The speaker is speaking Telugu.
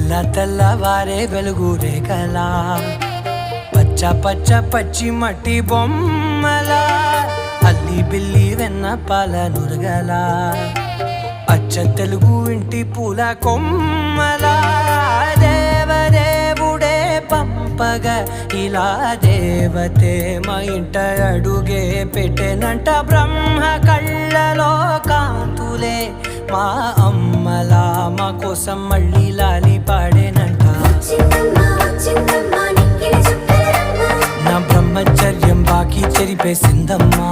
తెల్లవారే వెలుగు రేఖలా పచ్చ పచ్చ పచ్చి మట్టి బొమ్మలా అల్లి బిల్లి వెన్న పాల నురగలా అచ్చ తెలుగు ఇంటి పూల కొమ్మలా దేవదేవుడే పంపగా ఇలా దేవతే మా ఇంట అడుగే పెట్టెనంట బ్రహ్మ కళ్ళలో కాంతులే మా అమ్మలా మా కోసం మళ్ళీ లాలి పాడేనంట నా బ్రహ్మచర్యం బాకీ చెరిపేసిందమ్మా.